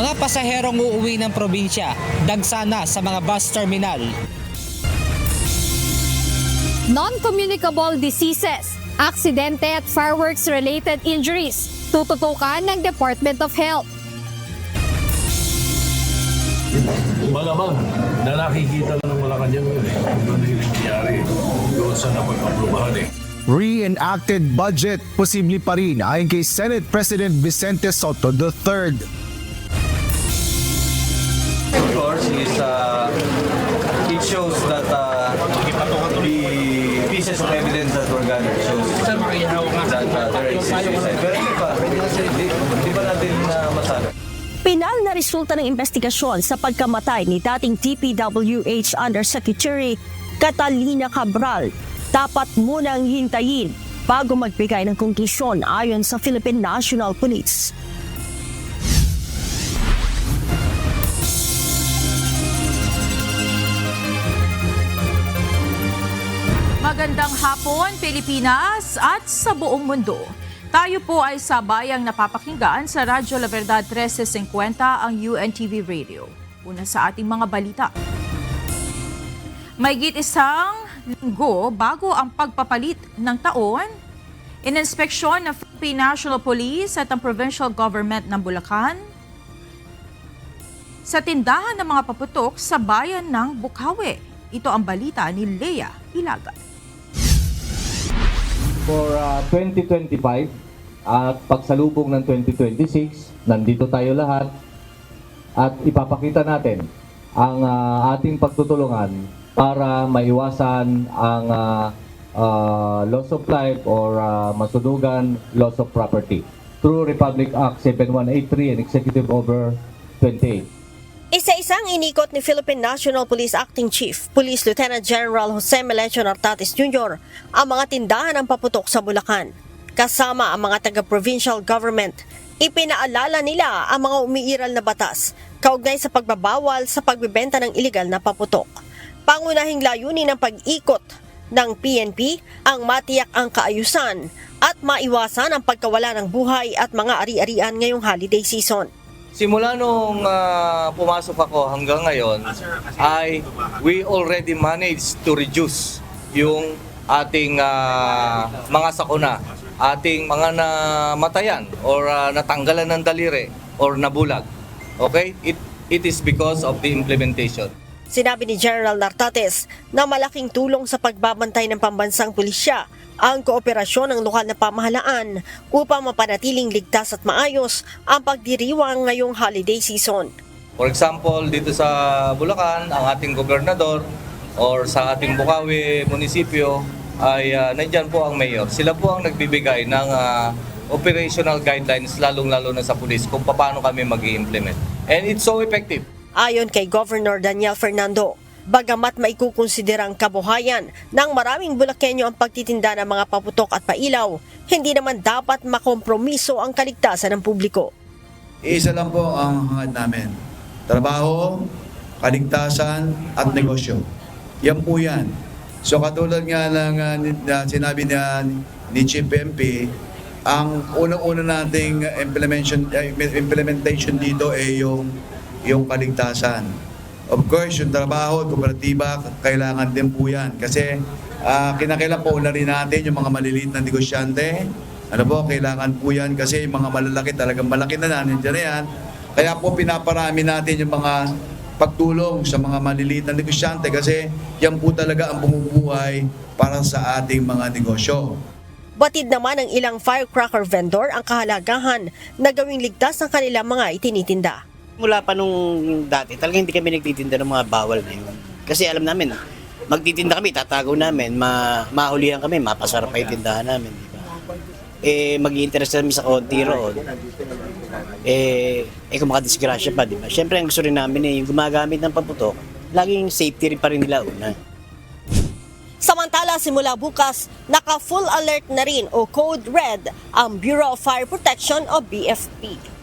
Mga pasaherong uuwi ng probinsya, dagsana sa mga bus terminal. Non-communicable diseases, aksidente at fireworks-related injuries, tututukan ng Department of Health. Malamang na nakikita na ng Malacanang yun kung ano yung nangyari doon sa napag-aprubahan Reenacted budget posible pa rin ayon kay Senate President Vicente Sotto III. Of course, it shows that the pieces of evidence that were gathered shows that there is suicide. Pero hindi pa natin masabi. Pinal na resulta ng investigasyon sa pagkamatay ni dating DPWH Undersecretary Catalina Cabral. Dapat munang hintayin bago magbigay ng konklusyon ayon sa Philippine National Police. Magandang hapon, Pilipinas at sa buong mundo. Tayo po ay sabayang napapakinggan sa Radyo La Verdad 1350 ang UNTV Radio. Una sa ating mga balita. Mahigit isang linggo bago ang pagpapalit ng taon, ininspeksyon ng Philippine National Police at ang Provincial Government ng Bulacan sa tindahan ng mga paputok sa bayan ng Bukawi. Ito ang balita ni Lea Ilaga. For 2025 at pagsalubong ng 2026, nandito tayo lahat at ipapakita natin ang ating pagtutulungan para maiwasan ang loss of life or masunugan loss of property through Republic Act 7183 and Executive Order 28. Isa-isang inikot ni Philippine National Police Acting Chief, Police Lieutenant General Jose Melencio Nartates Jr. ang mga tindahan ng paputok sa Bulacan. Kasama ang mga taga-provincial government, ipinaalala nila ang mga umiiral na batas kaugnay sa pagbabawal sa pagbebenta ng iligal na paputok. Pangunahing layunin ng pag-ikot ng PNP ang matiyak ang kaayusan at maiwasan ang pagkawala ng buhay at mga ari-arian ngayong holiday season. Simula nung pumasok ako hanggang ngayon ay we already managed to reduce yung ating mga sakuna, ating mga namatayan or natanggalan ng daliri or nabulag. Okay? It is because of the implementation. Sinabi ni General Nartates na malaking tulong sa pagbabantay ng pambansang pulisya ang kooperasyon ng lokal na pamahalaan upang mapanatiling ligtas at maayos ang pagdiriwang ngayong holiday season. For example, dito sa Bulacan, ang ating gobernador or sa ating Bukawi munisipyo ay nandyan po ang mayor. Sila po ang nagbibigay ng operational guidelines lalong-lalo na sa pulis kung paano kami mag-i-implement. And it's so effective. Ayon kay Governor Daniel Fernando, bagamat maikukonsiderang kabuhayan ng maraming Bulakenyo ang pagtitinda ng mga paputok at pailaw, hindi naman dapat makompromiso ang kaligtasan ng publiko. Isa lang po ang hangad namin. Trabaho, kaligtasan at negosyo. Yan po yan. So katulad nga ng sinabi ni Chief MP, ang unang-una nating implementation dito ay yung kaligtasan. Of course, yung trabaho, kooperatiba, kailangan din po yan. Kasi kinakailangan po na rin natin yung mga maliliit na negosyante. Ano po, kailangan po yan kasi yung mga malalaki, talagang malaki na nandiyan na yan. Kaya po pinaparami natin yung mga pagtulong sa mga maliliit na negosyante kasi yan po talaga ang bumubuhay para sa ating mga negosyo. Batid naman ng ilang firecracker vendor ang kahalagahan na gawing ligtas ang kanilang mga itinitinda. Mula pa nung dati, talagang hindi kami nagtitinda ng mga bawal na yun. Kasi alam namin, magtitinda kami, tatago namin, mahulihan kami, mapasarap pa yung tindahan namin. Diba? Mag-i-interest kami sa konti roon. Kung makadisgrasya pa, diba? Siyempre, ang gusto rin namin yung gumagamit ng paputok, laging safety rin pa rin nila una. Samantala, simula bukas, naka-full alert na rin o Code Red ang Bureau of Fire Protection o BFP.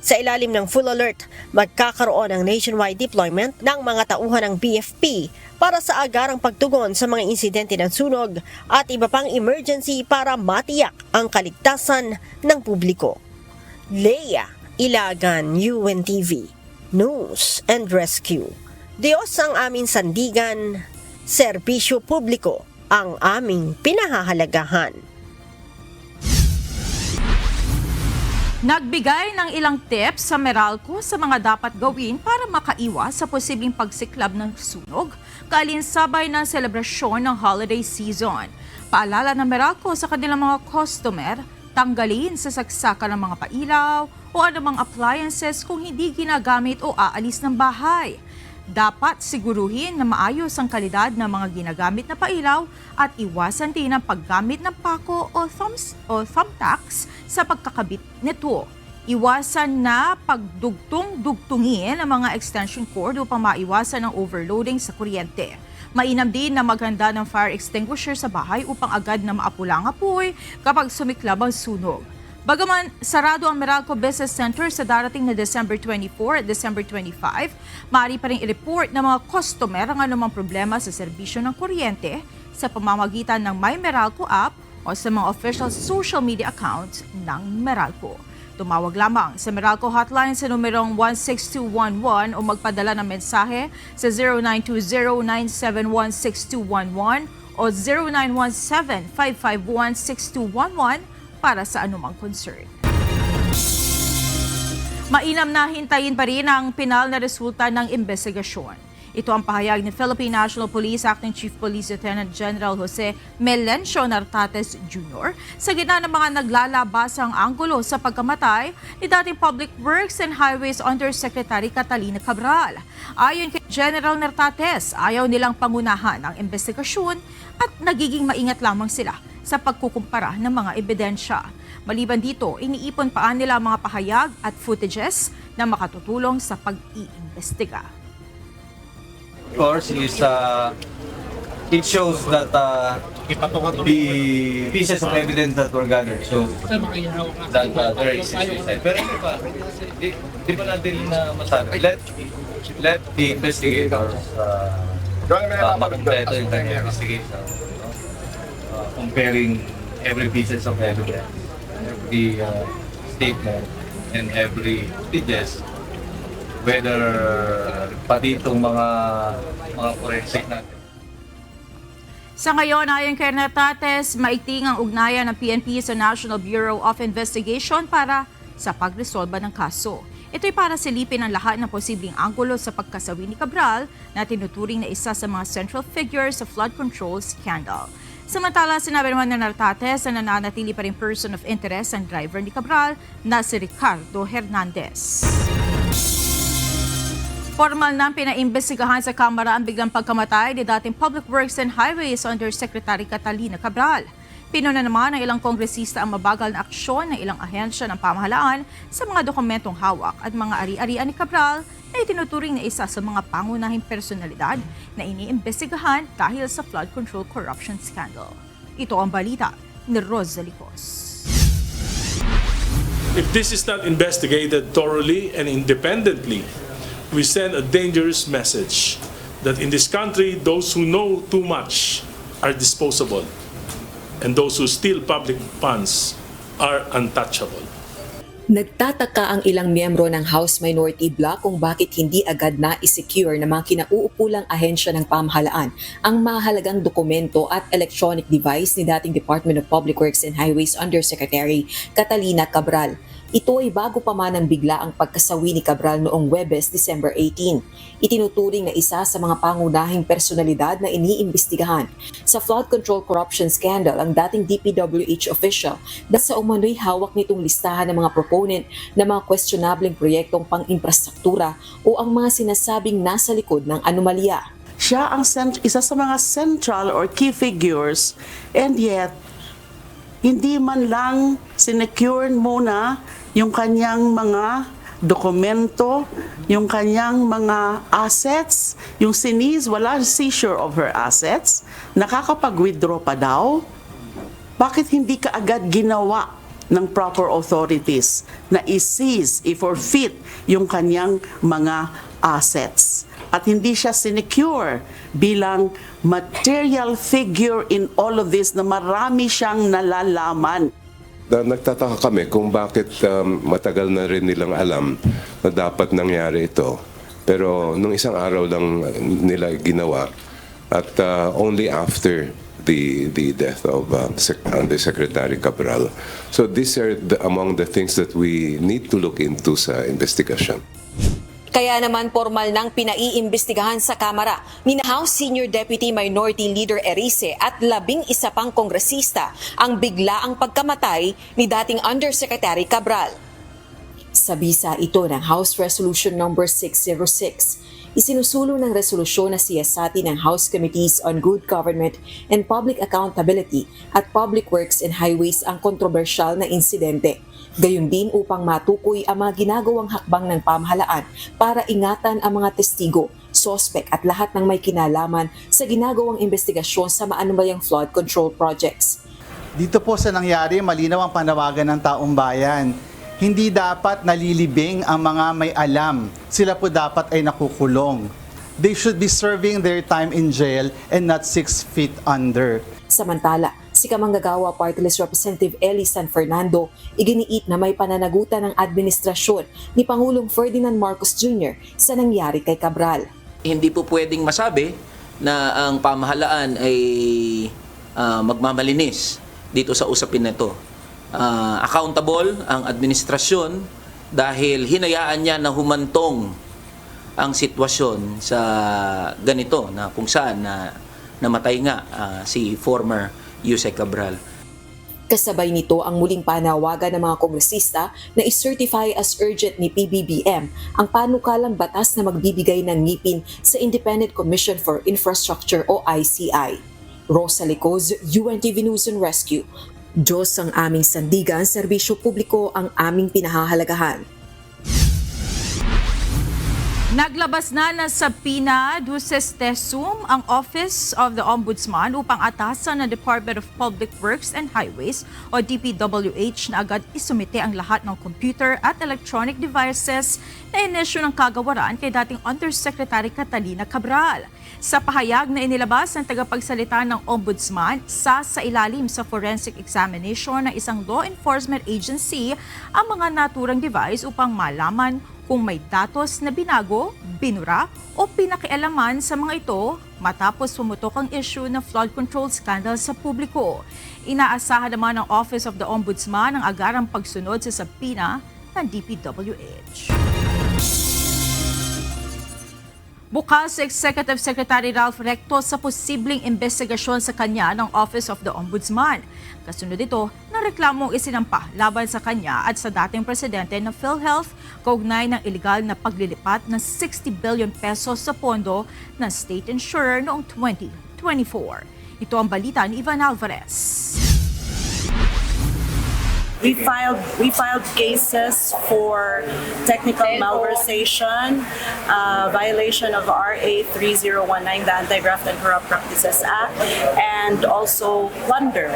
Sa ilalim ng full alert, magkakaroon ng nationwide deployment ng mga tauhan ng BFP para sa agarang pagtugon sa mga insidente ng sunog at iba pang emergency para matiyak ang kaligtasan ng publiko. Lea Ilagan, UNTV, News and Rescue. Diyos ang aming sandigan, serbisyo publiko ang aming pinahahalagahan. Nagbigay ng ilang tips sa Meralco sa mga dapat gawin para makaiwas sa posibleng pagsiklab ng sunog kaalinsabay ng selebrasyon ng holiday season. Paalala ng Meralco sa kanilang mga customer, tanggalin sa saksakan ng mga pailaw o anumang appliances kung hindi ginagamit o aalis ng bahay. Dapat siguruhin na maayos ang kalidad ng mga ginagamit na pailaw at iwasan din ang paggamit ng pako o thumbtacks sa pagkakabit nito. Iwasan na pagdugtong-dugtungin ang mga extension cord upang maiwasan ang overloading sa kuryente. Mainam din na maghanda ng fire extinguisher sa bahay upang agad na maapulang apoy kapag sumiklab ang sunog. Bagaman sarado ang Meralco Business Center sa darating na December 24 at December 25, maaari pa rin i-report ng mga customer ang anumang problema sa serbisyo ng kuryente sa pamamagitan ng My Meralco app o sa mga official social media accounts ng Meralco. Tumawag lamang sa Meralco hotline sa numerong 16211 o magpadala ng mensahe sa 0920-971-6211 o 0917-551-6211 para sa anumang concern. Mainam na hintayin pa rin ang pinal na resulta ng investigasyon. Ito ang pahayag ni Philippine National Police Acting Chief Police Lieutenant General Jose Melencio Nartates Jr. sa gitna ng mga naglalabasang anggulo sa pagkamatay ni dating Public Works and Highways Undersecretary Catalina Cabral. Ayon kay General Nartates, ayaw nilang pangunahan ang investigasyon at nagiging maingat lamang sila sa pagkukumpara ng mga ebidensya. Maliban dito, iniipon pa nila ang mga pahayag at footages na makatutulong sa pag-iimbestiga. Of course, it shows that the pieces of evidence that were gathered show that there is suicide. Pero di ba natin na masabi? Let the investigators makompleto yung kanyang investigation. Comparing every pieces of evidence, every statement, and every footages, whether pati itong mga forensic natin. Sa ngayon, ayon kay Nartates, maigting ang ugnayan ng PNP sa National Bureau of Investigation para sa pagresolba ng kaso. Ito'y para silipin ang lahat ng posibleng anggulo sa pagkasawi ni Cabral na tinuturing na isa sa mga central figures sa flood control scandal. Samantala, sinabi naman ng Nartates na nananatili pa rin person of interest ang driver ni Cabral na si Ricardo Hernandez. Formal nang pinaimbestigahan sa Kamara ang biglang pagkamatay ni dating Public Works and Highways Undersecretary Catalina Cabral. Pinuna naman ng ilang kongresista ang mabagal na aksyon ng ilang ahensya ng pamahalaan sa mga dokumentong hawak at mga ari-arian ni Cabral na itinuturing na isa sa mga pangunahing personalidad na iniimbestigahan dahil sa flood control corruption scandal. Ito ang balita ni Rosa Licos. If this is not investigated thoroughly and independently, we send a dangerous message that in this country, those who know too much are disposable, and those who steal public funds are untouchable. Nagtataka ang ilang miyembro ng House Minority Bloc kung bakit hindi agad na i-secure ng mga kinauukulang ahensya ng pamahalaan ang mahalagang dokumento at electronic device ni dating Department of Public Works and Highways Undersecretary Catalina Cabral. Ito ay bago pa man ang bigla ang pagkasawi ni Cabral noong Huwebes, December 18. Itinuturing na isa sa mga pangunahing personalidad na iniimbestigahan sa flood control corruption scandal ang dating DPWH official dahil sa umano'y hawak nitong listahan ng mga proponent ng mga questionableng proyektong pang-infrastruktura o ang mga sinasabing nasa likod ng anomalya. Siya ang isa sa mga central or key figures, and yet hindi man lang sinecure muna yung kanyang mga dokumento, yung kanyang mga assets, yung wala seizure of her assets, nakakapag-withdraw pa daw. Bakit hindi ka agad ginawa ng proper authorities na i-seize, i-forfeit yung kanyang mga assets? At hindi siya sinecure bilang material figure in all of this na marami siyang nalalaman. nagtataka kami kung bakit matagal na rin nilang alam na dapat nangyari ito. Pero nung isang araw lang nila ginawa at only after the death of Undersecretary Cabral. So these are among the things that we need to look into sa investigation. Kaya naman formal nang pinaiimbestigahan sa Kamara ni House Senior Deputy Minority Leader Erice at 11 pang kongresista ang biglaang pagkamatay ni dating Undersecretary Cabral. Sa bisa ito ng House Resolution No. 606, isinusulong ng resolusyon na siyasati ng House Committees on Good Government and Public Accountability at Public Works and Highways ang kontrobersyal na insidente. Gayon din upang matukoy ang mga ginagawang hakbang ng pamahalaan para ingatan ang mga testigo, sospek at lahat ng may kinalaman sa ginagawang investigasyon sa maanumayang flood control projects. Dito po sa nangyari, malinaw ang panawagan ng taong bayan. Hindi dapat nalilibing ang mga may alam. Sila po dapat ay nakukulong. They should be serving their time in jail and not 6 feet under. Samantala, si Kamanggagawa Party List Representative Eli San Fernando iginiit na may pananagutan ng administrasyon ni Pangulong Ferdinand Marcos Jr. sa nangyari kay Cabral. Hindi po pwedeng masabi na ang pamahalaan ay magmamalinis dito sa usapin na ito. Accountable ang administrasyon dahil hinayaan niya na humantong ang sitwasyon sa ganito na kung saan namatay nga si former Yusek Cabral. Kasabay nito ang muling panawagan ng mga kongresista na i-certify as urgent ni PBBM ang panukalang batas na magbibigay ng ngipin sa Independent Commission for Infrastructure o ICI. Rosa Licoz, UNTV News and Rescue. Diyos ang aming sandigan, serbisyo publiko ang aming pinahahalagahan. Naglabas na ng subpoena duces tesum ang Office of the Ombudsman upang atasan ng Department of Public Works and Highways o DPWH na agad isumite ang lahat ng computer at electronic devices na inisyu ng kagawaran kay dating Undersecretary Catalina Cabral. Sa pahayag na inilabas ng tagapagsalita ng Ombudsman, sa ilalim sa forensic examination ng isang law enforcement agency ang mga naturang device upang malaman kung may datos na binago, binura o pinakialaman sa mga ito matapos pumutok ang issue ng flood control scandal sa publiko. Inaasahan naman ng Office of the Ombudsman ang agarang pagsunod sa subpoena ng DPWH. Bukas si Executive Secretary Ralph Recto sa posibleng investigasyon sa kanya ng Office of the Ombudsman. Kasunod ito ng reklamong isinampa laban sa kanya at sa dating presidente ng PhilHealth kaugnay ng iligal na paglilipat ng 60 billion pesos sa pondo ng state insurer noong 2024. Ito ang balita ni Ivan Alvarez. We filed cases for technical malversation, violation of RA 3019, the Anti-Graft and Corrupt Practices Act, and also plunder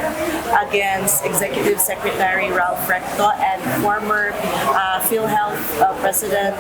against Executive Secretary Ralph Recto and former PhilHealth President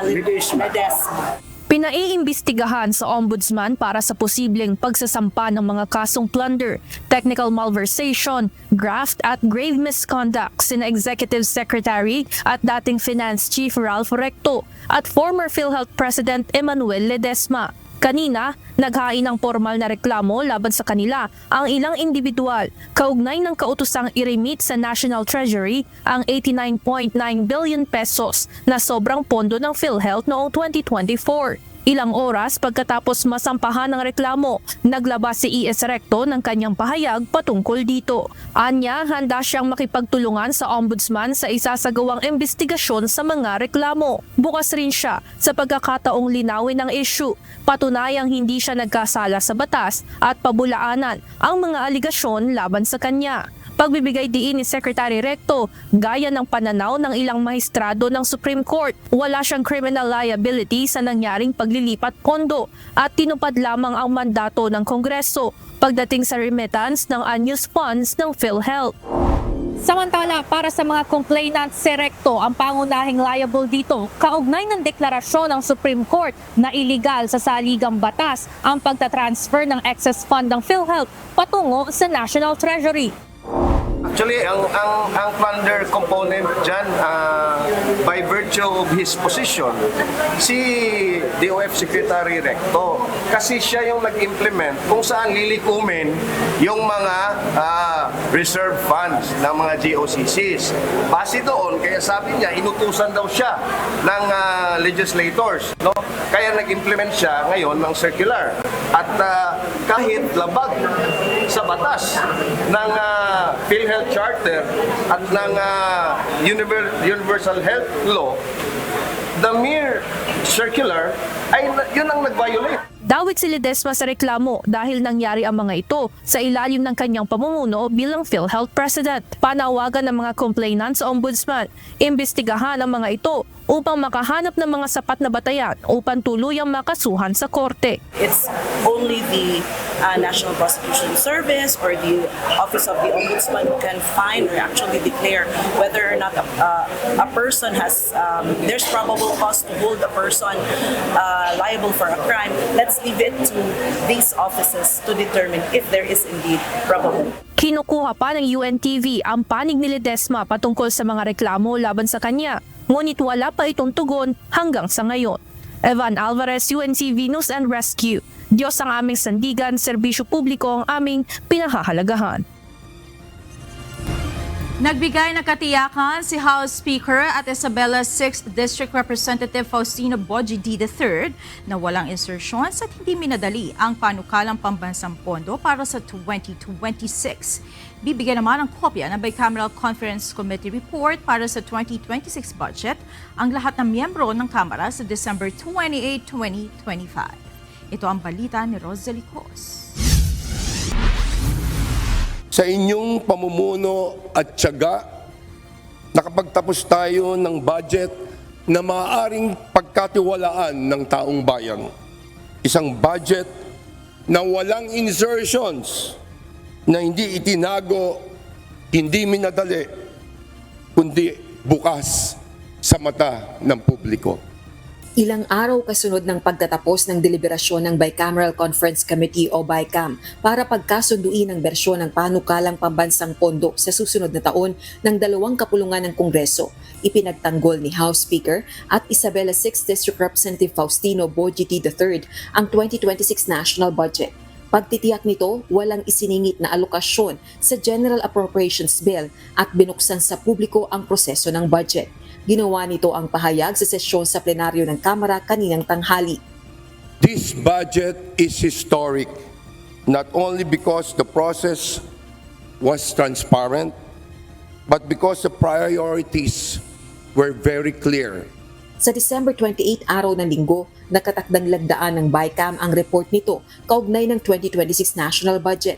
Ledesma. Pinaiimbestigahan sa Ombudsman para sa posibleng pagsasampa ng mga kasong plunder, technical malversation, graft at grave misconduct sina Executive Secretary at dating Finance Chief Ralph Recto at former PhilHealth President Emmanuel Ledesma. Kanina, naghain ng formal na reklamo laban sa kanila ang ilang individual kaugnay ng kautosang i-remit sa National Treasury ang 89.9 billion pesos na sobrang pondo ng PhilHealth noong 2024. Ilang oras pagkatapos masampahan ng reklamo, naglabas si ES Recto ng kanyang pahayag patungkol dito. Anya, handa siyang makipagtulungan sa Ombudsman sa isasagawang investigasyon sa mga reklamo. Bukas rin siya sa pagkakataong linawin ng issue, patunayang hindi siya nagkasala sa batas at pabulaanan ang mga aligasyon laban sa kanya. Pagbibigay diin ni Secretary Recto, gaya ng pananaw ng ilang maestrado ng Supreme Court, wala siyang criminal liability sa nangyaring paglilipat pondo at tinupad lamang ang mandato ng Kongreso pagdating sa remittance ng unused funds ng PhilHealth. Samantala, para sa mga complainants, si Recto ang pangunahing liable dito kaugnay ng deklarasyon ng Supreme Court na iligal sa saligang batas ang pagtatransfer ng excess fund ng PhilHealth patungo sa National Treasury. Actually, ang plunder component dyan, by virtue of his position, si DOF Secretary Recto. Kasi siya yung nag-implement kung saan lilikumin yung mga reserve funds ng mga GOCCs. Base doon, kaya sabi niya, inutusan daw siya ng legislators. No? Kaya nag-implement siya ngayon ng circular. At kahit labag sa batas ng PhilHealth Charter at ng Universal Health Law, the mere circular ay yun ang nag-violate. Dawit si Ledesma sa reklamo dahil nangyari ang mga ito sa ilalim ng kanyang pamumuno bilang PhilHealth President. Panawagan ng mga complainants sa Ombudsman, imbestigahan ang mga ito upang makahanap ng mga sapat na batayan upang tuluyang makasuhan sa korte. It's only the National Prosecution Service or the Office of the Ombudsman who can find or actually declare whether or not a person has, there's probable cause to hold a person liable for a crime. Let's leave it to these offices to determine if there is indeed probable. Kinukuha pa ng UNTV ang panig ni Ledesma patungkol sa mga reklamo laban sa kanya, ngunit wala pa itong tugon hanggang sa ngayon. Evan Alvarez, UNTV News and Rescue. Diyos ang aming sandigan, serbisyo publiko ang aming pinahahalagahan. Nagbigay ng katiyakan si House Speaker at Isabella's 6th District Representative Faustino Bojidi III na walang insertions at hindi minadali ang panukalang pambansang pondo para sa 2026. Bibigyan naman ng kopya ng Bicameral Conference Committee report para sa 2026 budget ang lahat ng miyembro ng Kamara sa December 28, 2025. Ito ang balita ni Rosalie Cos. Sa inyong pamumuno at tiyaga, nakapagtapos tayo ng budget na maaaring pagkatiwalaan ng taong bayan. Isang budget na walang insertions, na hindi itinago, hindi minadali, kundi bukas sa mata ng publiko. Ilang araw kasunod ng pagtatapos ng deliberasyon ng Bicameral Conference Committee o BICAM para pagkasunduin ang bersyon ng panukalang pambansang pondo sa susunod na taon ng dalawang kapulungan ng Kongreso, ipinagtanggol ni House Speaker at Isabela 6th District Representative Faustino Bojidi III ang 2026 national budget. Pagtitiyak nito, walang isiningit na alokasyon sa General Appropriations Bill at binuksan sa publiko ang proseso ng budget. Ginawa nito ang pahayag sa sesyon sa plenaryo ng Kamara kaninang tanghali. This budget is historic, not only because the process was transparent, but because the priorities were very clear. Sa December 28, araw ng linggo, nakatakdang lagdaan ng BICAM ang report nito kaugnay ng 2026 national budget.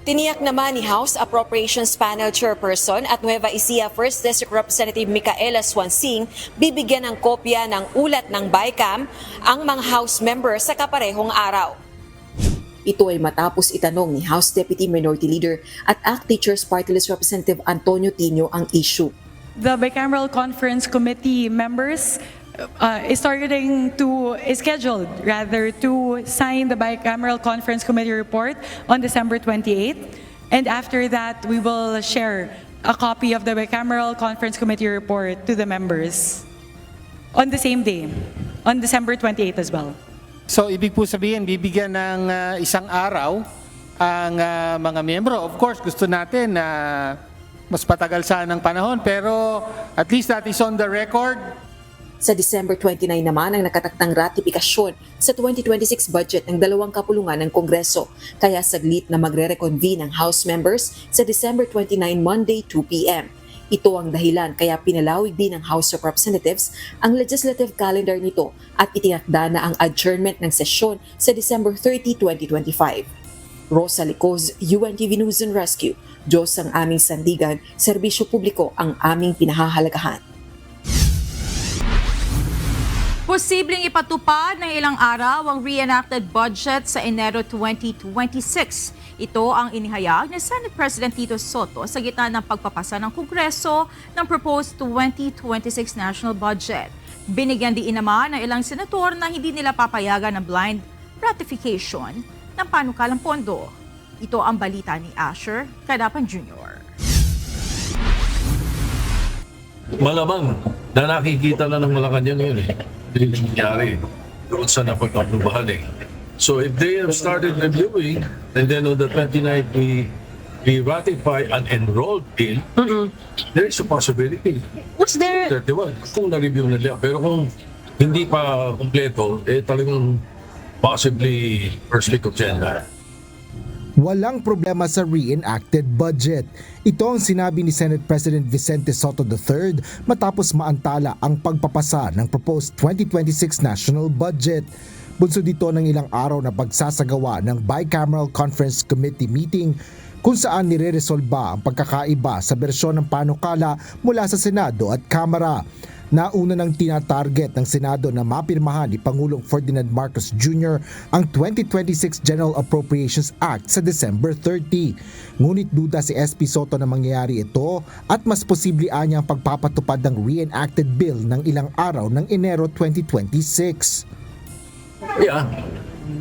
Tiniyak naman ni House Appropriations Panel Chairperson at Nueva Ecija 1st District Representative Micaela Swansing bibigyan ng kopya ng ulat ng BICAM ang mga House members sa kaparehong araw. Ito ay matapos itanong ni House Deputy Minority Leader at ACT Teachers Party List Representative Antonio Tino ang issue. The Bicameral Conference Committee members is scheduled to sign the Bicameral Conference Committee report on December 28th. And after that, we will share a copy of the Bicameral Conference Committee report to the members on the same day, on December 28th as well. So, ibig po sabihin, bibigyan ng isang araw ang mga miyembro. Of course, gusto natin na mas patagal sana ng panahon, pero at least that is on the record. Sa December 29 naman ang nakatakdang ratifikasyon sa 2026 budget ng dalawang kapulungan ng Kongreso, kaya saglit na magre-reconvene ang House members sa December 29 Monday 2 p.m. Ito ang dahilan kaya pinalawig din ng House of Representatives ang legislative calendar nito at itinakda na ang adjournment ng sesyon sa December 30, 2025. Rosalie Cos, UNTV News and Rescue. Diyos ang aming sandigan, serbisyo publiko ang aming pinahahalagahan. Posibleng ipatupad ng ilang araw ang reenacted budget sa Enero 2026. Ito ang inihayag ni Senate President Tito Soto sa gitna ng pagpapasa ng Kongreso ng proposed 2026 national budget. Binigyan din naman ng ilang senator na hindi nila papayagan ng blind ratification ng panukalang pondo. Ito ang balita ni Asher Cadapan Jr. malamang na nakikita na ng Malacanang yun Hindi nangyari doon sa napag-aprubahan So if they have started reviewing, and then on the 29th we ratify an enrolled bill, there is a possibility. What's there? 31. Kung na-review na nila. Pero kung hindi pa kumpleto, talagang possibly first week of January. Walang problema sa reenacted budget. Ito ang sinabi ni Senate President Vicente Sotto III matapos maantala ang pagpapasa ng proposed 2026 national budget. Bunso dito ng ilang araw na pagsasagawa ng Bicameral Conference Committee meeting kung saan nire-resolba ang pagkakaiba sa bersyon ng panukala mula sa Senado at Kamara. Nauna nang tinatarget ng Senado na mapirmahan ni Pangulong Ferdinand Marcos Jr. ang 2026 General Appropriations Act sa December 30. Ngunit duda si SP Sotto na mangyayari ito at mas posible anya ang pagpapatupad ng reenacted bill ng ilang araw ng Enero 2026. Yeah,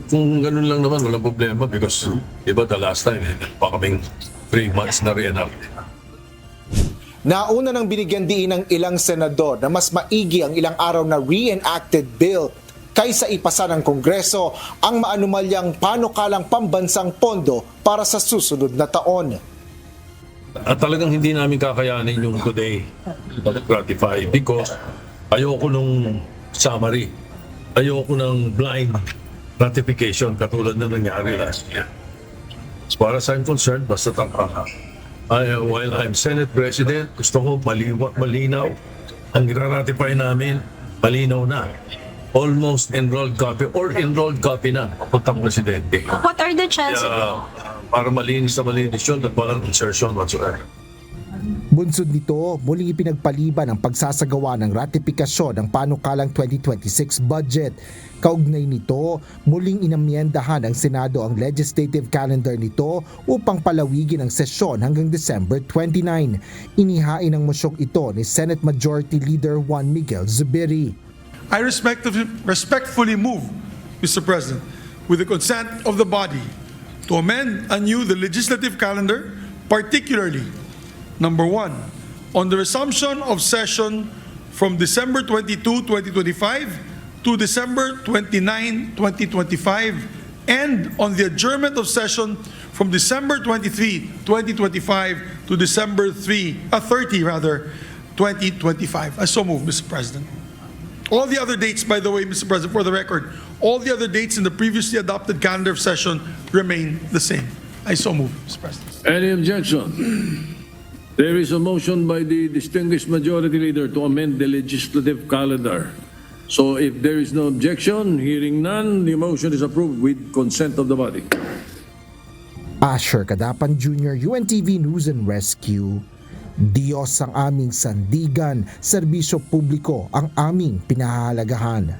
kung ganun lang naman, walang problema because iba the last time, pa kaming 3 months na reenacted. Nauna nang binigyan diin ng ilang senador na mas maigi ang ilang araw na reenacted bill kaysa ipasa ng Kongreso ang maanumalyang panukalang pambansang pondo para sa susunod na taon. At talagang hindi namin kakayanin yung today ratify because ayoko nung summary. Ayoko ng blind ratification katulad na nangyari last year. As far as I'm concerned, basta tangka. While I'm Senate President, gusto ko malinaw. Ang ira-ratify namin, malinaw na. Almost enrolled copy or enrolled copy na papuntang Presidente. What are the chances? Para malinis yun at walang insertion whatsoever. Bunsod nito, muling ipinagpaliban ang pagsasagawa ng ratifikasyon ng panukalang 2026 budget. Kaugnay nito, muling inamyendahan ng Senado ang legislative calendar nito upang palawigin ang sesyon hanggang December 29. Inihain ang mosyong ito ni Senate Majority Leader Juan Miguel Zubiri. I respectfully move, Mr. President, with the consent of the body, to amend anew the legislative calendar, particularly Number 1, on the resumption of session from December 22, 2025 to December 29, 2025 and on the adjournment of session from December 23, 2025 to December 30, 2025. I so move, Mr. President. All the other dates, by the way, Mr. President, for the record, all the other dates in the previously adopted calendar of session remain the same. I so move, Mr. President. Any objection? There is a motion by the distinguished majority leader to amend the legislative calendar. So if there is no objection, hearing none, the motion is approved with consent of the body. Asher Kadapan Jr., UNTV News and Rescue. Diyos ang aming sandigan, serbisyo publiko ang aming pinahahalagahan.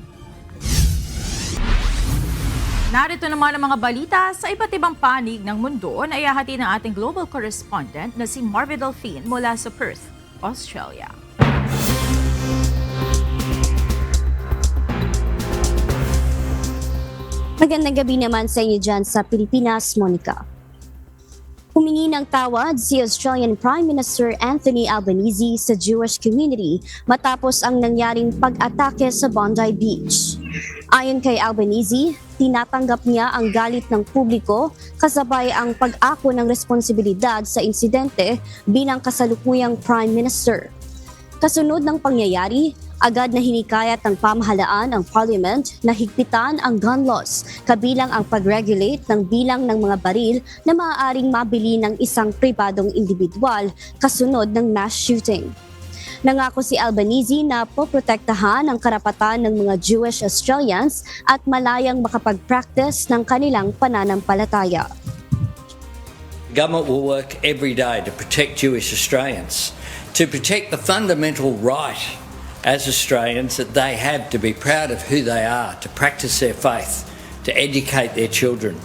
Narito naman ang mga balita sa iba't ibang panig ng mundo na ihahati ng ating global correspondent na si Marvin Delfin mula sa Perth, Australia. Magandang gabi naman sa inyo dyan sa Pilipinas, Monica. Humingi ng tawad si Australian Prime Minister Anthony Albanese sa Jewish community matapos ang nangyaring pag-atake sa Bondi Beach. Ayon kay Albanese, tinatanggap niya ang galit ng publiko kasabay ang pag-ako ng responsibilidad sa insidente bilang kasalukuyang Prime Minister. Kasunod ng pangyayari, agad na hinikayat ng pamahalaan ang Parliament na higpitan ang gun laws, kabilang ang pag-regulate ng bilang ng mga baril na maaaring mabili ng isang pribadong individual kasunod ng mass shooting. Nangako si Albanese na poprotektahan ang karapatan ng mga Jewish Australians at malayang makapag-practice ng kanilang pananampalataya. Government will work every day to protect Jewish Australians, to protect the fundamental right as Australians that they have to be proud of who they are, to practice their faith, to educate their children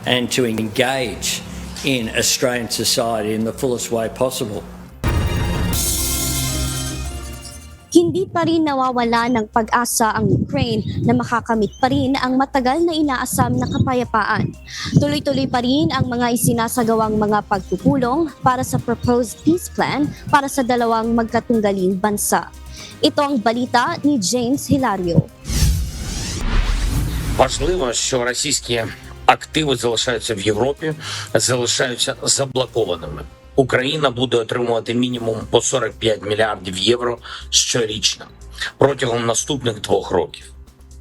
and to engage in Australian society in the fullest way possible. Hindi pa rin nawawala ng pag-asa ang Ukraine na makakamit pa rin ang matagal na inaasam na kapayapaan. Tuloy-tuloy pa rin ang mga isinasagawang mga pagpupulong para sa proposed peace plan para sa dalawang magkatunggaling bansa. Ito ang balita ni James Hilario. Важливо, що російські активи залишаються в Європі, залишаються заблокованими. Україна буде отримувати мінімум по 45 мільярдів євро щорічно протягом наступних 2 років.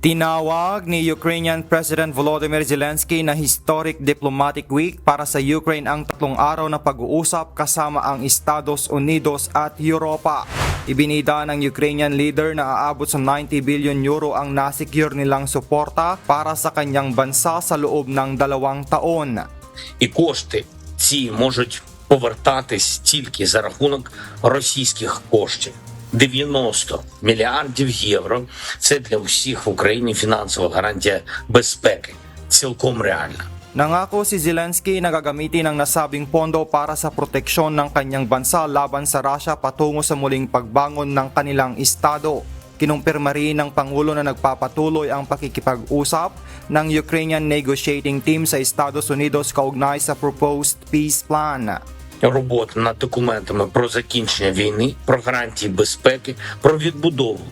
Tinawag ni Ukrainian President Volodymyr Zelensky na historic diplomatic week para sa Ukraine ang 3 araw na pag-uusap kasama ang Estados Unidos at Europa. Ibinida ng Ukrainian leader na aabot sa 90 billion euro ang nasecure nilang suporta para sa kanyang bansa sa loob ng 2 taon. І кошти ці можуть повертатись тільки за рахунок російських коштів. 90 мільярдів євро – це для всіх в Україні фінансова гарантія безпеки. Цілком реальна. Nangako si Zelensky na gagamitin ang nasabing pondo para sa proteksyon ng kanyang bansa laban sa Russia patungo sa muling pagbangon ng kanilang estado. Kinumpirma rin ng Pangulo na nagpapatuloy ang pakikipag-usap ng Ukrainian negotiating team sa Estados Unidos kaugnay sa proposed peace plan. Робота над документами про закінчення війни, про гарантії безпеки, про відбудову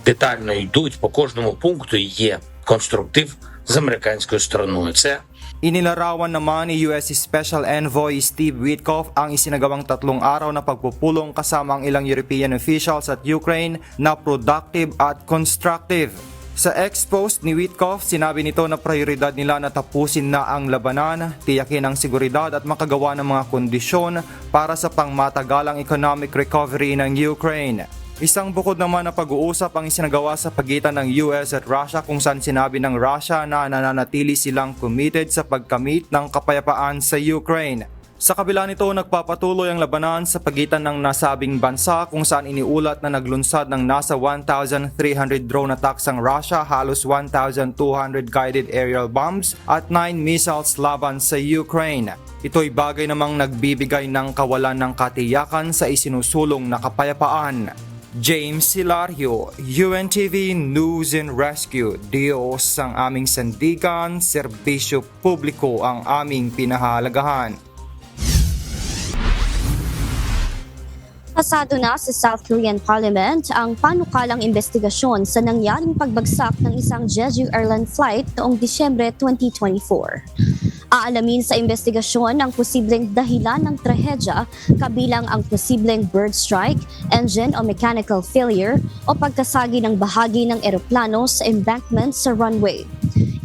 детально йдуть по кожному пункту і є конструктив з американською стороною. Це Inilarawan naman ni US Special Envoy Steve Witkoff ang isinagawang 3 araw na pagpupulong kasama ang ilang European officials at Ukraine na productive at constructive. Sa ex-post ni Witkoff, sinabi nito na prioridad nila na tapusin na ang labanan, tiyakin ang seguridad at makagawa ng mga kondisyon para sa pangmatagalang economic recovery ng Ukraine. Isang bukod naman na pag-uusap ang isinagawa sa pagitan ng US at Russia kung saan sinabi ng Russia na nananatili silang committed sa pagkamit ng kapayapaan sa Ukraine. Sa kabila nito, nagpapatuloy ang labanan sa pagitan ng nasabing bansa kung saan iniulat na naglunsad ng nasa 1,300 drone attacks ang Russia, halos 1,200 guided aerial bombs at 9 missiles laban sa Ukraine. Ito'y bagay namang nagbibigay ng kawalan ng katiyakan sa isinusulong na kapayapaan. James Hilario, UNTV News and Rescue. Diyos ang aming sandigan, serbisyo publiko ang aming pinahalagahan. Pasado na sa South Korean Parliament ang panukalang investigasyon sa nangyaring pagbagsak ng isang Jeju Airline flight noong Disyembre 2024. Aalamin sa investigasyon ang posibleng dahilan ng trahedya kabilang ang posibleng bird strike, engine o mechanical failure o pagkasagi ng bahagi ng eroplano sa embankment sa runway.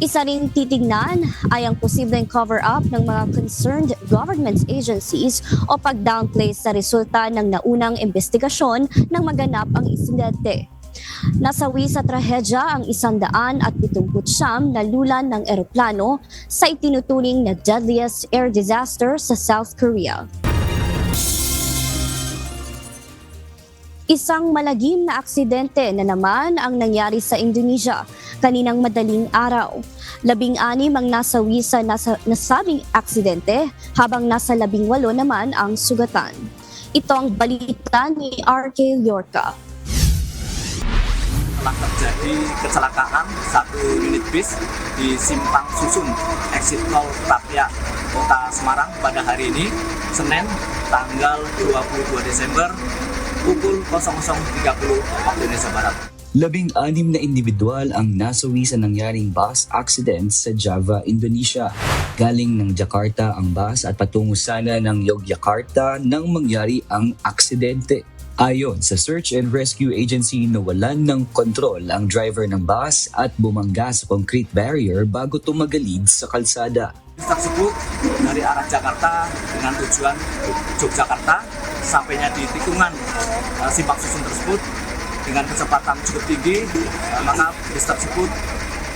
Isa ring titignan ay ang posibleng cover-up ng mga concerned government agencies o pag-downplay sa resulta ng naunang investigasyon nang maganap ang insidente. Nasawi sa trahedya ang 179 na lulan ng eroplano sa itinuturing na deadliest air disaster sa South Korea. Isang malagim na aksidente na naman ang nangyari sa Indonesia kaninang madaling araw. 16 ang nasawi sa nasabing aksidente habang nasa 18 naman ang sugatan. Ito ang balita ni RK Yorka. Telah terjadi kecelakaan satu unit bis di Simpang Susun, exit tol Tapia, Kota Semarang pada hari ini, Senin, tanggal 22 Desember, pukul 00.30 waktu Indonesia Barat. 16 na individual ang nasawi sa nangyaring bus accident sa Java, Indonesia. Galing ng Jakarta ang bus at patungo sana ng Yogyakarta nang mangyari ang aksidente. Ayon sa Search and Rescue Agency, nawalan ng kontrol ang driver ng bus at bumangga sa concrete barrier bago tumagalid sa kalsada. Bus tersebut dari arah Jakarta dengan tujuan Yogyakarta, sampainya di tikungan Simpang Susun tersebut dengan kecepatan cukup tinggi, maka bus tersebut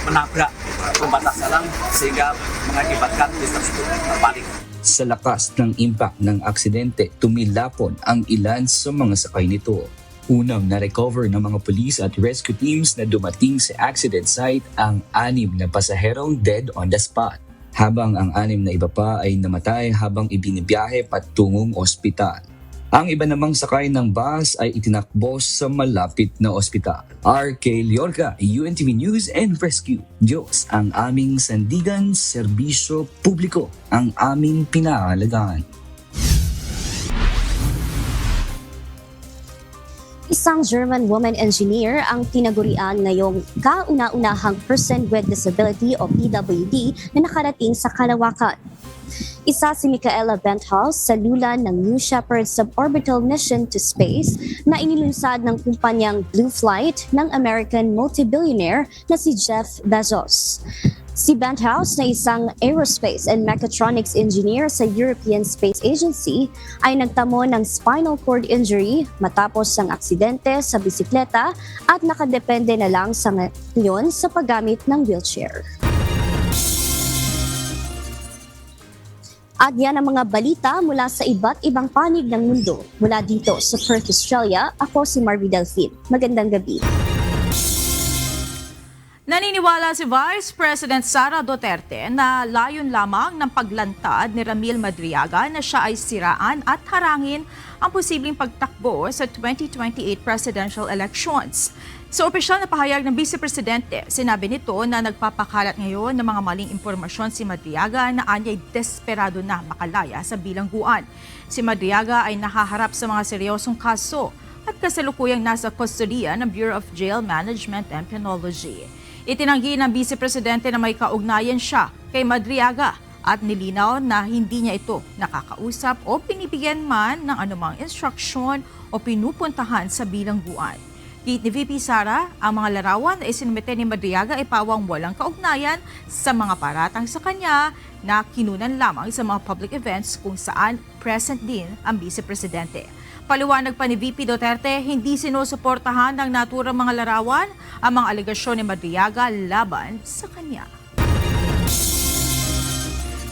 menabrak pembatas jalan sehingga mengakibatkan bus tersebut terbalik. Sa lakas ng impact ng aksidente, tumilapon ang ilan sa mga sakay nito. Unang na-recover ng mga police at rescue teams na dumating sa accident site ang 6 na pasaherong dead on the spot, habang ang 6 na iba pa ay namatay habang ibinibiyahe patungong ospital. Ang iba namang sakay ng bus ay itinakbo sa malapit na ospital. RK Liorca, UNTV News and Rescue. Diyos ang aming sandigan, serbisyo publiko ang aming pinahalagahan. Isang German woman engineer ang tinagurian ngayong kauna-unahang person with disability o PWD na nakarating sa kalawakan. Isa si Michaela Benthaus sa lula ng New Shepard suborbital mission to space na inilunsad ng kumpanyang Blue Flight ng American multi-billionaire na si Jeff Bezos. Si Benthaus na isang aerospace and mechatronics engineer sa European Space Agency ay nagtamo ng spinal cord injury matapos ang aksidente sa bisikleta at nakadepende na lang sa ngayon sa paggamit ng wheelchair. At yan ang mga balita mula sa iba't ibang panig ng mundo. Mula dito sa Perth, Australia, ako si Marvi Delfin. Magandang gabi. Naniniwala si Vice President Sara Duterte na layon lamang ng paglantad ni Ramil Madriaga na siya ay siraan at harangin ang posibleng pagtakbo sa 2028 presidential elections. Sa opisyal na pahayag ng Vice Presidente, sinabi nito na nagpapakalat ngayon ng mga maling impormasyon si Madriaga na anya'y desperado na makalaya sa bilangguan. Si Madriaga ay nahaharap sa mga seryosong kaso at kasalukuyang nasa kustodiya ng Bureau of Jail Management and Penology. Itinanggi ng Vice Presidente na may kaugnayan siya kay Madriaga at nilinaw na hindi niya ito nakakausap o pinibigyan man ng anumang instruksyon o pinupuntahan sa bilangguan. Ni VP Sara, ang mga larawan na isinumite ni Madriaga ay pawang walang kaugnayan sa mga paratang sa kanya na kinunan lamang sa mga public events kung saan present din ang Vice Presidente. Paliwanag pa ni VP Duterte, hindi sinusuportahan ng naturang mga larawan ang mga alegasyon ni Madriaga laban sa kanya.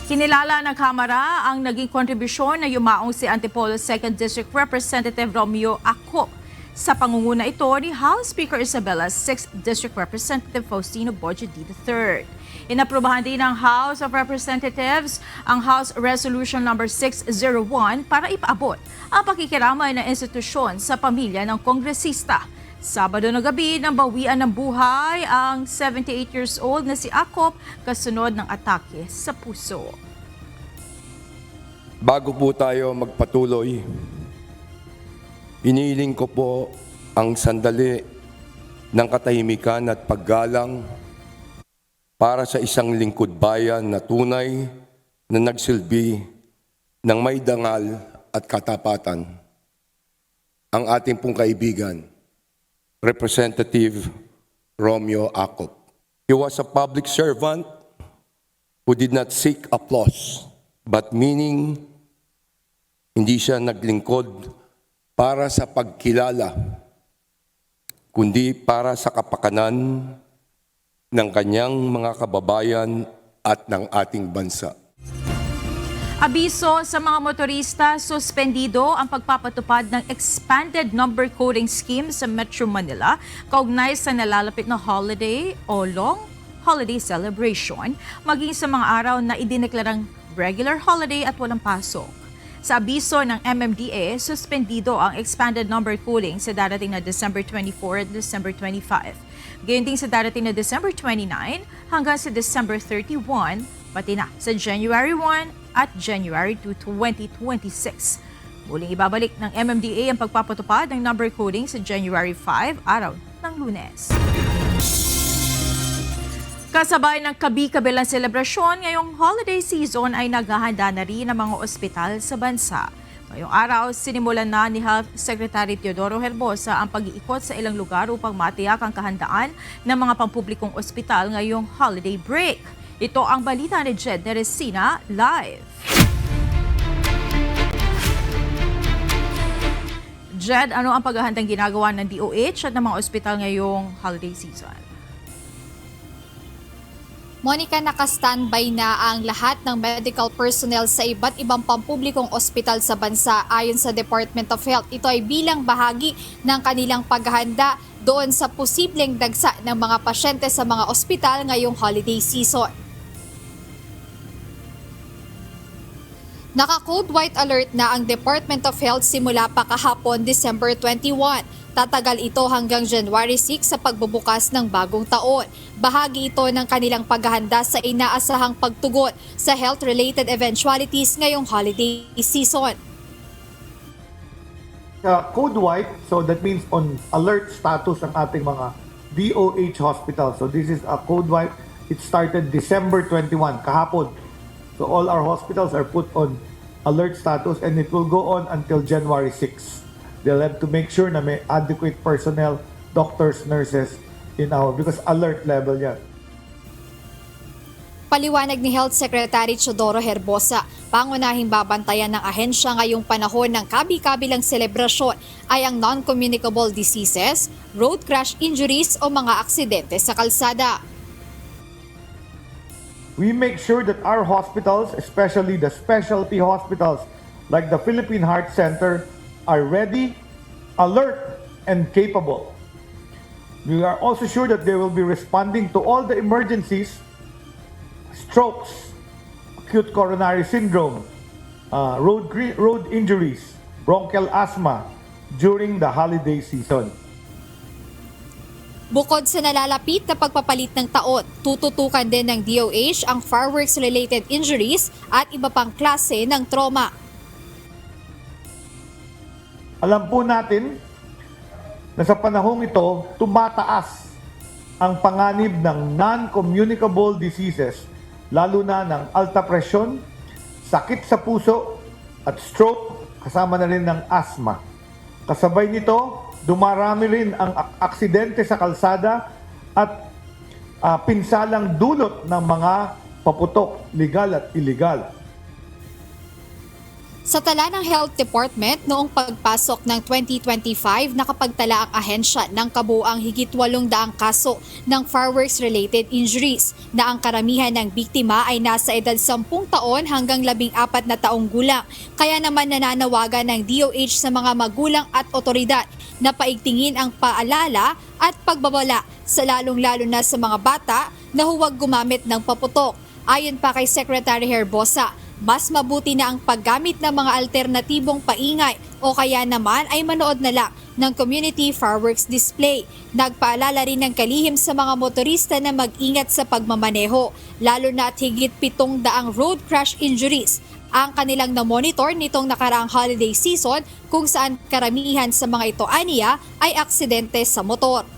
Kinilala ng Kamara ang naging kontribusyon na yumaong si Antipolo 2nd District Representative Romeo Acop sa pangunguna ito ni House Speaker Isabela 6th District Representative Faustino Boje D. III. Inaprubahan din ng House of Representatives ang House Resolution No. 601 para ipaabot ang pakikiramay ng institusyon sa pamilya ng kongresista. Sabado na gabi nang bawian ng buhay ang 78 years old na si Acop kasunod ng atake sa puso. Bago po tayo magpatuloy, iniiling ko po ang sandali ng katahimikan at paggalang para sa isang lingkod bayan na tunay na nagsilbi ng may dangal at katapatan. Ang ating pong kaibigan, Representative Romeo Acop. He was a public servant who did not seek applause, but meaning hindi siya naglingkod para sa pagkilala, kundi para sa kapakanan ng kanyang mga kababayan at ng ating bansa. Abiso sa mga motorista, suspendido ang pagpapatupad ng expanded number coding scheme sa Metro Manila kaugnay sa nalalapit na holiday o long holiday celebration, maging sa mga araw na idineklarang regular holiday at walang pasok. Sa abiso ng MMDA, suspendido ang expanded number coding sa darating na December 24 at December 25. Gayon din sa darating na December 29 hanggang sa December 31, pati na sa January 1 at January 2, 2026. Muling ibabalik ng MMDA ang pagpapatupad ng number coding sa January 5, araw ng Lunes. Kasabay ng kabi-kabilang selebrasyon, ngayong holiday season ay naghahanda na rin ang mga ospital sa bansa. Ngayong araw, sinimulan na ni Health Secretary Teodoro Herbosa ang pag-iikot sa ilang lugar upang matiyak ang kahandaan ng mga pampublikong ospital ngayong holiday break. Ito ang balita ni Jed Neresina live. Jed, ano ang paghahandang ginagawa ng DOH at ng mga ospital ngayong holiday season? Monica, naka-standby na ang lahat ng medical personnel sa iba't ibang pampublikong ospital sa bansa ayon sa Department of Health. Ito ay bilang bahagi ng kanilang paghahanda doon sa posibleng dagsa ng mga pasyente sa mga ospital ngayong holiday season. Naka-code white alert na ang Department of Health simula pa kahapon December 21. Tatagal ito hanggang January 6 sa pagbubukas ng bagong taon. Bahagi ito ng kanilang paghahanda sa inaasahang pagtugon sa health-related eventualities ngayong holiday season. Code white, so that means on alert status ang ating mga DOH hospital. So this is a code white. It started December 21, kahapon. So all our hospitals are put on alert status and it will go on until January 6. They'll have to make sure na may adequate personnel, doctors, nurses because alert level yan. Paliwanag ni Health Secretary Teodoro Herbosa, pangunahing babantayan ng ahensya ngayong panahon ng kabi-kabilang selebrasyon ay ang non-communicable diseases, road crash injuries o mga aksidente sa kalsada. We make sure that our hospitals, especially the specialty hospitals like the Philippine Heart Center, are ready, alert, and capable. We are also sure that they will be responding to all the emergencies, strokes, acute coronary syndrome, road injuries, bronchial asthma during the holiday season. Bukod sa nalalapit na pagpapalit ng taon, tututukan din ng DOH ang fireworks-related injuries at iba pang klase ng trauma. Alam po natin na sa panahong ito, tumataas ang panganib ng non-communicable diseases, lalo na ng alta presyon, sakit sa puso at stroke, kasama na rin ng asthma. Kasabay nito, dumarami rin ang aksidente sa kalsada at pinsalang dulot ng mga paputok, legal at illegal. Sa tala ng Health Department, noong pagpasok ng 2025, nakapagtala ang ahensya ng kabuuang higit 800 kaso ng fireworks-related injuries na ang karamihan ng biktima ay nasa edad 10 taon hanggang 14 na taong gulang. Kaya naman nananawagan ng DOH sa mga magulang at otoridad na paigtingin ang paalala at pagbabala sa lalong-lalo na sa mga bata na huwag gumamit ng paputok. Ayon pa kay Secretary Herbosa, mas mabuti na ang paggamit ng mga alternatibong paingay o kaya naman ay manood na lang ng community fireworks display. Nagpaalala rin ng kalihim sa mga motorista na mag-ingat sa pagmamaneho, lalo na at higit 700 road crash injuries ang kanilang na-monitor nitong nakaraang holiday season kung saan karamihan sa mga ito aniya ay aksidente sa motor.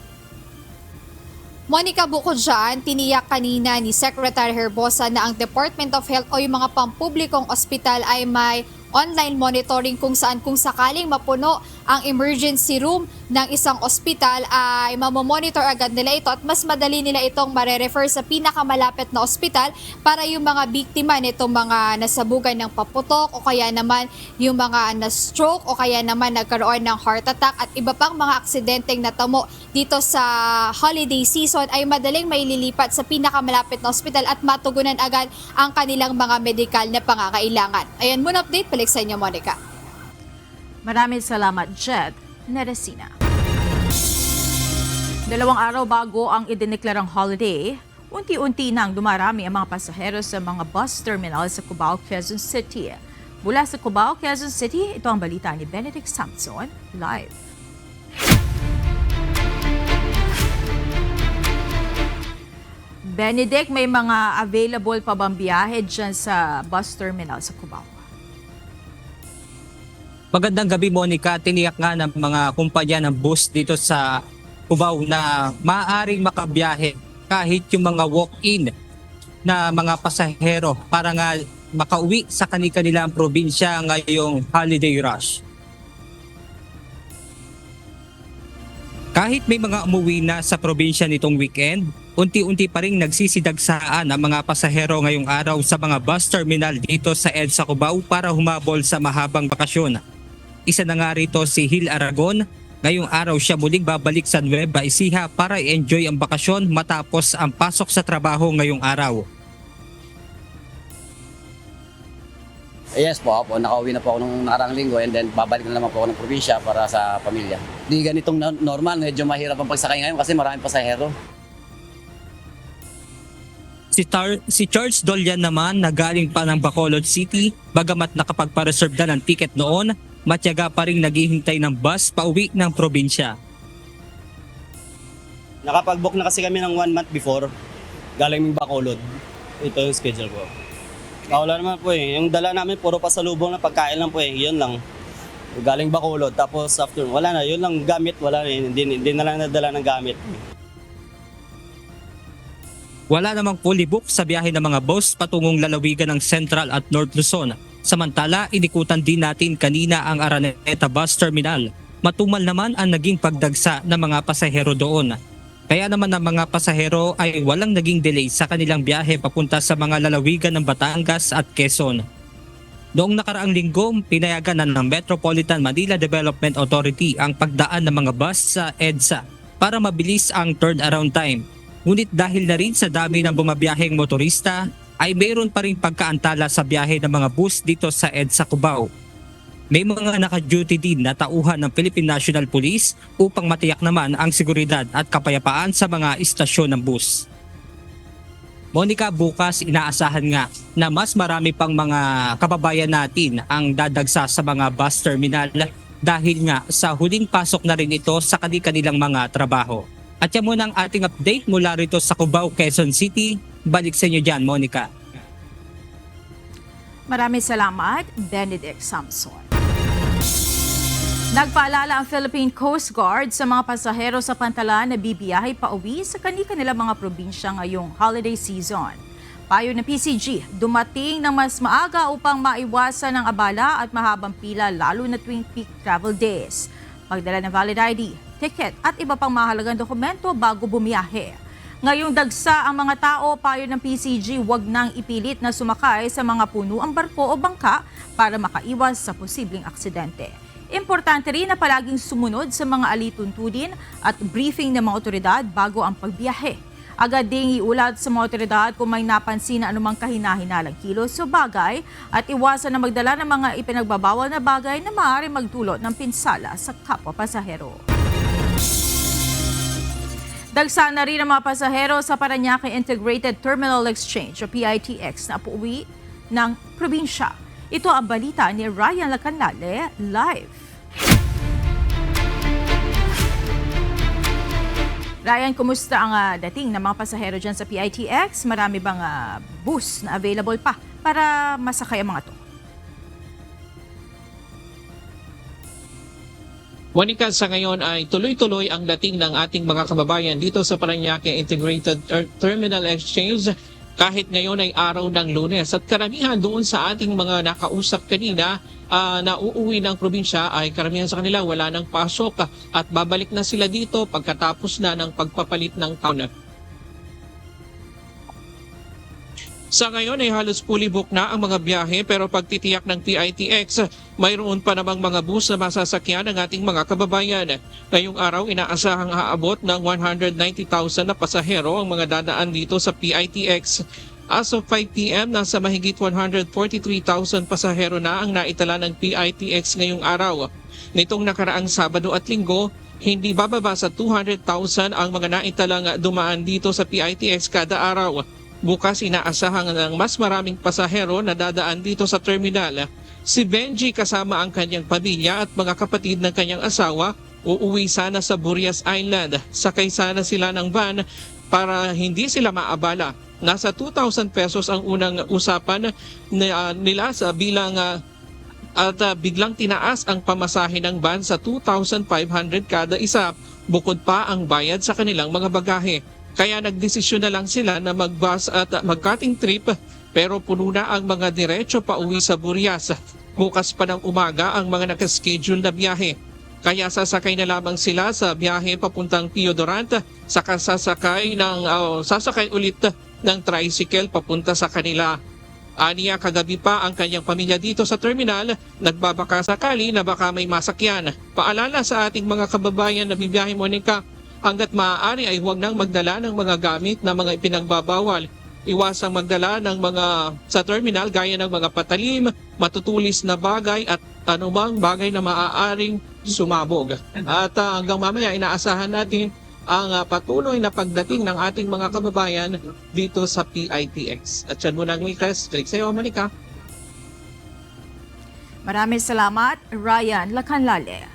Monica, bukod dyan, tiniyak kanina ni Secretary Herbosa na ang Department of Health o yung mga pampublikong ospital ay may online monitoring kung saan kung sakaling mapuno ang emergency room ng isang ospital ay mamomonitor agad nila ito at mas madali nila itong marerefer sa pinakamalapit na ospital para yung mga biktima nitong mga nasabugan ng paputok o kaya naman yung mga na-stroke o kaya naman nagkaroon ng heart attack at iba pang mga aksidenteng natamo dito sa holiday season ay madaling maililipat sa pinakamalapit na ospital at matugunan agad ang kanilang mga medikal na pangangailangan. Ayan muna update, balik sa inyo Monica. Maraming salamat, Jet Neresina. 2 araw bago ang idineklarang holiday, unti-unti nang dumarami ang mga pasahero sa mga bus terminal sa Cubao, Quezon City. Mula sa Cubao, Quezon City, ito ang balita ni Benedict Samson, live. Benedict, may mga available pa bang biyahe dyan sa bus terminal sa Cubao? Magandang gabi, Monica. Tiniyak nga ng mga kumpanya ng bus dito sa Cubao na maaaring makabiyahe kahit yung mga walk-in na mga pasahero para nga makauwi sa kanilang probinsya ngayong holiday rush. Kahit may mga umuwi na sa probinsya nitong weekend, unti-unti pa rin nagsisidagsaan ang mga pasahero ngayong araw sa mga bus terminal dito sa EDSA Cubao para humabol sa mahabang bakasyon. Isa na nga rito si Hil Aragon. Ngayong araw siya muling babalik sa Nueva Ecija para i-enjoy ang bakasyon matapos ang pasok sa trabaho ngayong araw. Yes po, nakauwi na po ako nung nakarang linggo and then babalik na naman po ako ng probinsya para sa pamilya. Di ganitong normal, medyo mahirap ang pagsakay ngayon kasi maraming pasahero. Si Charles Dolian naman na galing pa ng Bacolod City, bagamat nakapagpa-reserve na ng ticket noon, matyaga pa rin naghihintay ng bus pauwi ng probinsya. Nakapag-book na kasi kami ng 1 month before, galing Bacolod. Ito yung schedule ko. Wala naman po eh. Yung dala namin puro pasalubong na pagkain lang po eh. Yun lang. Galing Bacolod. Tapos after, wala na. Yun lang gamit. Wala na. Hindi na lang nadala ng gamit. Wala namang fully book sa biyahe ng mga bus patungong lalawigan ng Central at North Luzon. Samantala, inikutan din natin kanina ang Araneta Bus Terminal. Matumal naman ang naging pagdagsa ng mga pasahero doon. Kaya naman ang mga pasahero ay walang naging delay sa kanilang biyahe papunta sa mga lalawigan ng Batangas at Quezon. Noong nakaraang linggo, pinayagan na ng Metropolitan Manila Development Authority ang pagdaan ng mga bus sa EDSA para mabilis ang turnaround time. Ngunit dahil na rin sa dami ng bumabiyaheng motorista, ay mayroon pa rin pagkaantala sa biyahe ng mga bus dito sa EDSA Cubao. May mga naka-duty din na tauhan ng Philippine National Police upang matiyak naman ang seguridad at kapayapaan sa mga istasyon ng bus. Monica, bukas inaasahan nga na mas marami pang mga kababayan natin ang dadagsa sa mga bus terminal dahil nga sa huling pasok na rin ito sa kanilang mga trabaho. At yan muna ang ating update mula rito sa Cubao, Quezon City. Balik sa inyo dyan, Monica. Maraming salamat, Benedict Samson. Nagpaalala ang Philippine Coast Guard sa mga pasahero sa Pantalan na bibiyahe pauwi sa kanilang mga probinsya ngayong holiday season. Payo ng PCG, dumating ng mas maaga upang maiwasan ang abala at mahabang pila lalo na tuwing peak travel days. Magdala ng valid ID, ticket at iba pang mahalagang dokumento bago bumiyahe. Ngayong dagsa ang mga tao, payo ng PCG, huwag nang ipilit na sumakay sa mga punuang barko o bangka para makaiwas sa posibleng aksidente. Importante rin na palaging sumunod sa mga alituntunin at briefing ng mga otoridad bago ang pagbiyahe. Agad ding iulat sa mga otoridad kung may napansin na anumang kahina-hinalang kilos o bagay at iwasan na magdala ng mga ipinagbabawal na bagay na maaaring magdulot ng pinsala sa kapwa pasahero. Dagsa na rin ang mga pasahero sa Parañaque Integrated Terminal Exchange o PITX na pauwi ng probinsya. Ito ang balita ni Ryan Lacanale live. Ryan, kumusta ang dating ng mga pasahero dyan sa PITX? Marami bang bus na available pa para masakay ang mga to? Monica, sa ngayon ay tuloy-tuloy ang dating ng ating mga kababayan dito sa Parañaque Integrated Terminal Exchange kahit ngayon ay araw ng Lunes. At karamihan doon sa ating mga nakausap kanina na uuwi ng probinsya ay karamihan sa kanila wala ng pasok at babalik na sila dito pagkatapos na ng pagpapalit ng taon. Sa ngayon ay halos fully booked na ang mga biyahe pero pagtitiyak ng PITX, mayroon pa namang mga bus na masasakyan ng ating mga kababayan. Ngayong araw inaasahang aabot ng 190,000 na pasahero ang mga dadaan dito sa PITX. As of 5 p.m., nasa mahigit 143,000 pasahero na ang naitala ng PITX ngayong araw. Nitong nakaraang Sabado at Linggo, hindi bababa sa 200,000 ang mga naitalang dumaan dito sa PITX kada araw. Bukas inaasahan ng mas maraming pasahero na dadaan dito sa terminal. Si Benji kasama ang kanyang pamilya at mga kapatid ng kanyang asawa uuwi sana sa Burias Island. Sakay sana sila ng van para hindi sila maabala. Nasa 2,000 pesos ang unang usapan nila sa bilang at biglang tinaas ang pamasahe ng van sa 2,500 kada isa. Bukod pa ang bayad sa kanilang mga bagahe. Kaya nagdesisyon na lang sila na mag-bus at mag-cutting trip pero puno na ang mga diretso pa uwi sa Burias. Bukas pa ng umaga ang mga nakaschedule na biyahe. Kaya sasakay na lamang sila sa biyahe papuntang Pio Durant saka sasakay ulit ng tricycle papunta sa kanila. Aniya kagabi pa ang kanyang pamilya dito sa terminal, nagbabaka sakali na baka may masakyan. Paalala sa ating mga kababayan na bibiyahe, Monica, hanggat maaari ay huwag nang magdala ng mga gamit na mga ipinagbabawal. Iwasang magdala ng mga sa terminal gaya ng mga patalim, matutulis na bagay at anumang bagay na maaaring sumabog. At hanggang mamaya inaasahan natin ang patuloy na pagdating ng ating mga kababayan dito sa PITX. At yan muna ang request. Balik sa iyo, Monica. Maraming salamat, Ryan Lacanlale.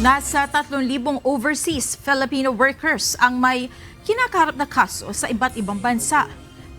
Nasa 3,000 overseas Filipino workers ang may kinakarap na kaso sa iba't ibang bansa.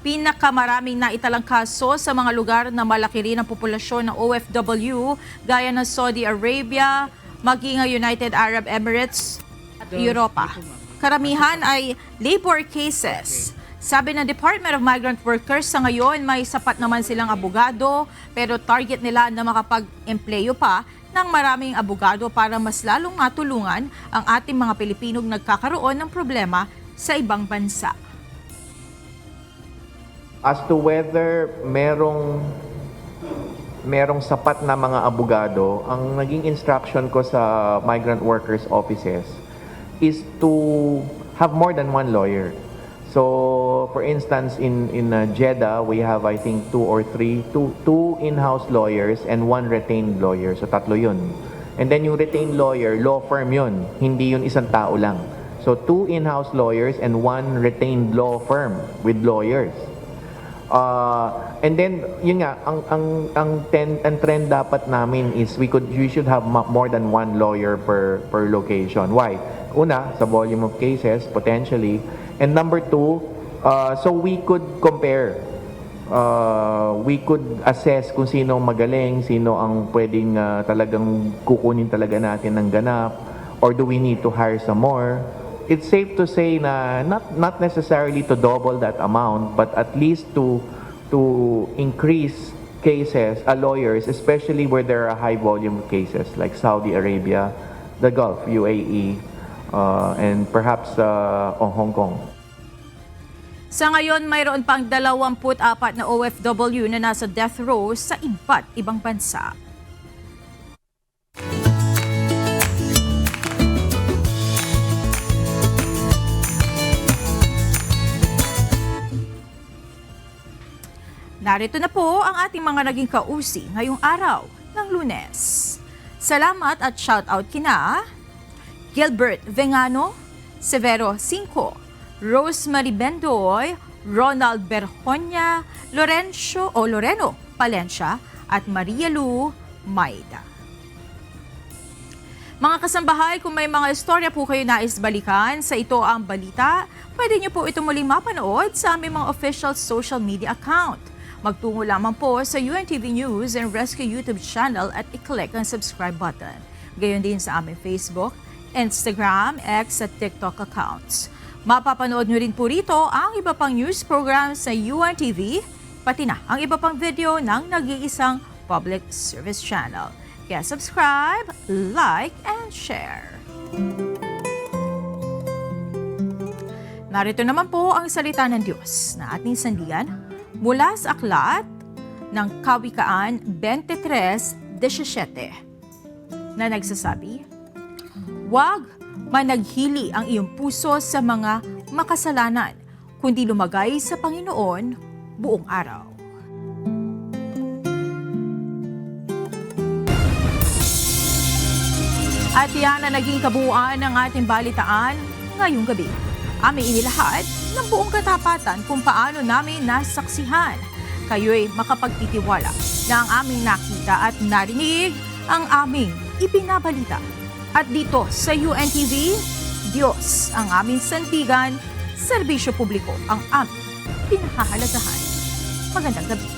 Pinakamaraming naitalang kaso sa mga lugar na malaki rin ang populasyon ng OFW gaya ng Saudi Arabia, maging ang United Arab Emirates at Europa. Karamihan ay labor cases. Sabi ng Department of Migrant Workers, sa ngayon may sapat naman silang abogado pero target nila na makapag-empleyo pa ng maraming abogado para mas lalong matulungan ang ating mga Pilipinong nagkakaroon ng problema sa ibang bansa. As to whether merong sapat na mga abogado, ang naging instruction ko sa migrant workers offices is to have more than one lawyer. So, for instance, in Jeddah, we have, I think, two in-house lawyers and one retained lawyer. So, tatlo yun. And then yung retained lawyer, law firm yun. Hindi yun isang tao lang. So, 2 in-house lawyers and 1 retained law firm with lawyers. And then, yun nga, ang trend dapat namin is we should have more than 1 lawyer per location. Why? Una, sa volume of cases, potentially. And number 2, so we could compare. We could assess kung sino magaling, sino ang pwedeng talagang kukunin talaga natin ng ganap, or do we need to hire some more? It's safe to say na not necessarily to double that amount, but at least to increase cases, lawyers, especially where there are high volume cases like Saudi Arabia, the Gulf, UAE, and perhaps Hong Kong. Sa ngayon, mayroon pang 24 na OFW na nasa death row sa iba't ibang bansa. Narito na po ang ating mga naging kausi ngayong araw ng Lunes. Salamat at shoutout kina Gilbert Vengano, Severo Cinco, Rosemary Bendoy, Ronald Berjonia, Loreno Palencia at Maria Lu Maida. Mga kasambahay, kung may mga istorya po kayo nais balikan sa Ito Ang Balita, pwede niyo po ito muling mapanood sa aming mga official social media account. Magtungo lamang po sa UNTV News and Rescue YouTube channel at i-click ang subscribe button. Gayon din sa aming Facebook, Instagram, X at TikTok accounts. Mapapanood nyo rin po rito ang iba pang news programs sa UNTV, pati na ang iba pang video ng nag-iisang public service channel. Kaya subscribe, like, and share. Narito naman po ang salita ng Diyos na ating sandigan mula sa aklat ng Kawikaan 23:17 na nagsasabi, "Huwag managhili ang iyong puso sa mga makasalanan, kundi lumagay sa Panginoon buong araw." At yan ang naging kabuuan ng ating balitaan ngayong gabi. Aming inilahat ng buong katapatan kung paano namin nasaksihan. Kayo'y makapagtitiwala na ang aming nakita at narinig ang aming ipinabalita. At dito sa UNTV, Diyos ang aming sandigan, serbisyo publiko ang aming pinahahalagahan. Magandang gabi.